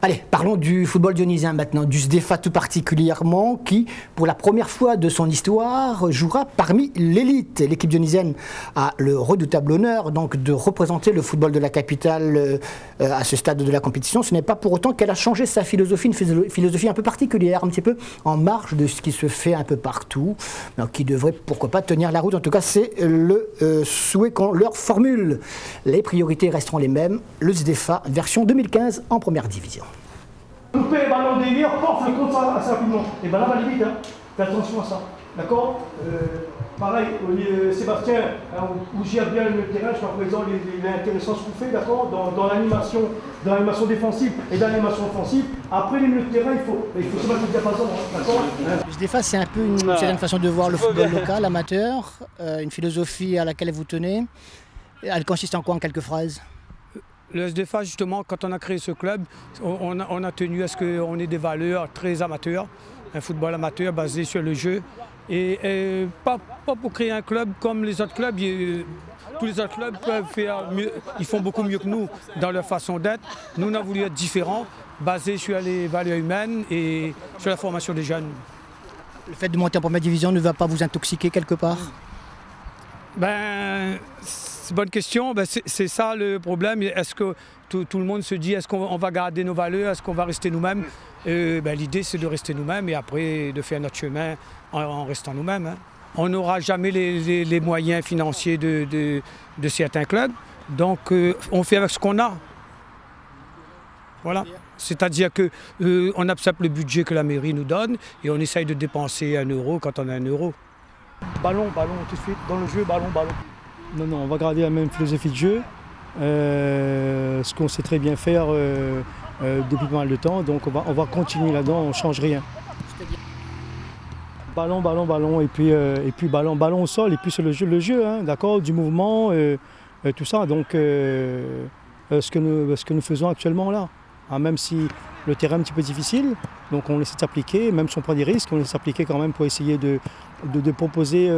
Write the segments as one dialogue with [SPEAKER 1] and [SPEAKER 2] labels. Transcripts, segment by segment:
[SPEAKER 1] Allez, parlons du football dionysien maintenant, du SDEFA tout particulièrement, qui, pour la première fois de son histoire, jouera parmi l'élite. L'équipe dionysienne a le redoutable honneur donc, de représenter le football de la capitale à ce stade de la compétition. Ce n'est pas pour autant qu'elle a changé sa philosophie, une philosophie un peu particulière, un petit peu en marge de ce qui se fait un peu partout, donc qui devrait, pourquoi pas, tenir la route. En tout cas, c'est le souhait qu'on leur formule. Les priorités resteront les mêmes. Le SDEFA, version 2015 en première division.
[SPEAKER 2] Louper les ballons délire, porte le compte ça assez rapidement. Et ben là, va aller vite, hein. Fais attention à ça. D'accord pareil, Sébastien, hein, vous gère bien le terrain, jusqu'à présent, il est intéressant ce qu'on fait, d'accord dans l'animation défensive et dans l'animation offensive. Après les minutes de terrain, il faut se mettre le diapason, hein, d'accord
[SPEAKER 1] Le SDEFA, c'est un peu une certaine façon de voir le football local, amateur, une philosophie à laquelle vous tenez. Elle consiste en quoi en quelques phrases?
[SPEAKER 3] Le SDEFA, justement, quand on a créé ce club, on a tenu à ce qu'on ait des valeurs très amateurs, un football amateur basé sur le jeu. Et pas pour créer un club comme les autres clubs. Tous les autres clubs peuvent faire mieux, ils font beaucoup mieux que nous dans leur façon d'être. Nous, on a voulu être différents, basés sur les valeurs humaines et sur la formation des jeunes.
[SPEAKER 1] Le fait de monter en première division ne va pas vous intoxiquer quelque part?
[SPEAKER 3] Ben, c'est une bonne question. Ben, c'est ça le problème. Est-ce que tout le monde se dit, est-ce qu'on va garder nos valeurs, est-ce qu'on va rester nous-mêmes? Ben, l'idée, c'est de rester nous-mêmes et après de faire notre chemin en restant nous-mêmes. Hein. On n'aura jamais les moyens financiers de certains clubs, donc on fait avec ce qu'on a. Voilà. C'est-à-dire qu'on accepte le budget que la mairie nous donne et on essaye de dépenser 1 euro quand on a 1 euro.
[SPEAKER 2] Ballon, tout de suite, dans le jeu, ballon.
[SPEAKER 4] Non, on va garder la même philosophie de jeu, ce qu'on sait très bien faire depuis pas mal de temps, donc on va continuer là-dedans, on ne change rien. Ballon, et puis ballon au sol, et puis c'est le jeu hein, d'accord, du mouvement, tout ça, donc ce que nous faisons actuellement là. Hein, même si le terrain est un petit peu difficile, donc on essaie de s'appliquer, même si on prend des risques, on essaie de s'appliquer quand même pour essayer de proposer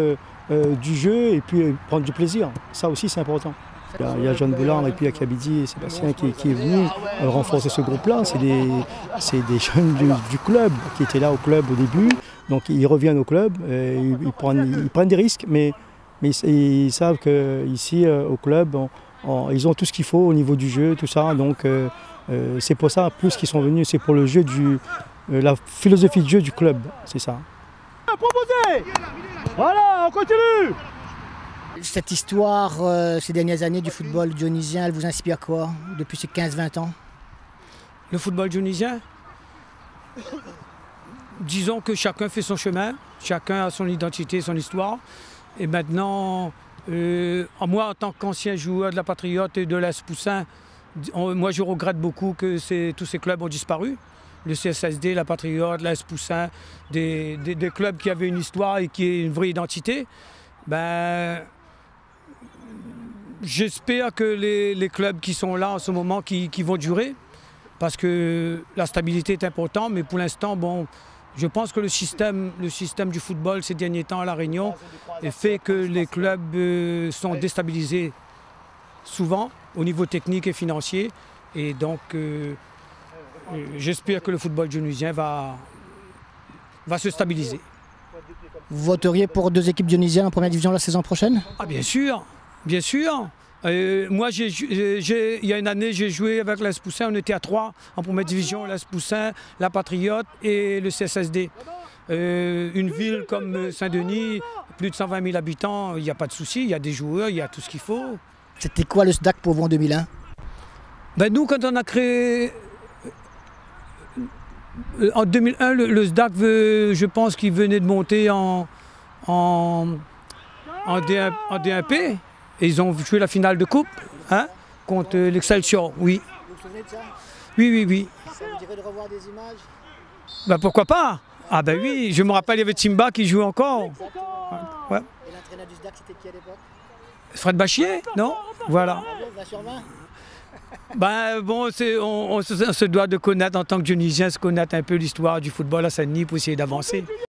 [SPEAKER 4] du jeu et puis prendre du plaisir. Ça aussi c'est important. Il y a John Boulard et puis il y a Kabidi et Sébastien qui est venu renforcer ce groupe-là. C'est des jeunes du club qui étaient là au club au début, donc ils reviennent au club, ils prennent des risques, mais ils savent qu'ici au club, ils ont tout ce qu'il faut au niveau du jeu, tout ça, donc c'est pour ça plus qu'ils sont venus, c'est pour le jeu la philosophie de jeu du club, c'est ça.
[SPEAKER 2] Proposé. Voilà, on continue.
[SPEAKER 1] Cette histoire, ces dernières années du football dionysien, elle vous inspire quoi depuis ces 15-20 ans?
[SPEAKER 3] Le football dionysien, disons que chacun fait son chemin, chacun a son identité, son histoire. Et maintenant, moi en tant qu'ancien joueur de la Patriote et de l'AS Poussin, moi je regrette beaucoup que tous ces clubs ont disparu. Le CSSD, la Patriote, l'AS Poussin, des clubs qui avaient une histoire et qui aient une vraie identité. Ben, j'espère que les clubs qui sont là en ce moment, qui vont durer, parce que la stabilité est importante, mais pour l'instant, bon, je pense que le système du football ces derniers temps à La Réunion fait que les clubs sont déstabilisés souvent au niveau technique et financier, et donc j'espère que le football dionysien va se stabiliser.
[SPEAKER 1] Vous voteriez pour 2 équipes dionysiennes en première division la saison prochaine?
[SPEAKER 3] Ah bien sûr, bien sûr. Moi, il y a une année, j'ai joué avec l'AS Poussin, on était à 3 en première division, l'AS Poussin, la Patriote et le CSSD. Une ville comme Saint-Denis, plus de 120 000 habitants, il n'y a pas de souci, il y a des joueurs, il y a tout ce qu'il faut.
[SPEAKER 1] C'était quoi le SDAC pour vous en 2001?
[SPEAKER 3] Ben nous, quand on a créé en 2001, le SDAC, je pense qu'il venait de monter en D1P. Et ils ont joué la finale de coupe hein, contre l'Excelsior, oui.
[SPEAKER 1] Vous vous souvenez de ça?
[SPEAKER 3] Oui.
[SPEAKER 1] Ça vous dirait de revoir des images?
[SPEAKER 3] Ben pourquoi pas? Ah ben oui, je me rappelle, il y avait Timba qui jouait encore. Ouais.
[SPEAKER 1] Et l'entraîneur du SDAC, c'était qui à l'époque?
[SPEAKER 3] Fred Bachier, non? Voilà.
[SPEAKER 1] 20 sur 20?
[SPEAKER 3] Ben bon, on se doit de connaître, en tant que Dionysien, se connaître un peu l'histoire du football à Saint-Denis pour essayer d'avancer.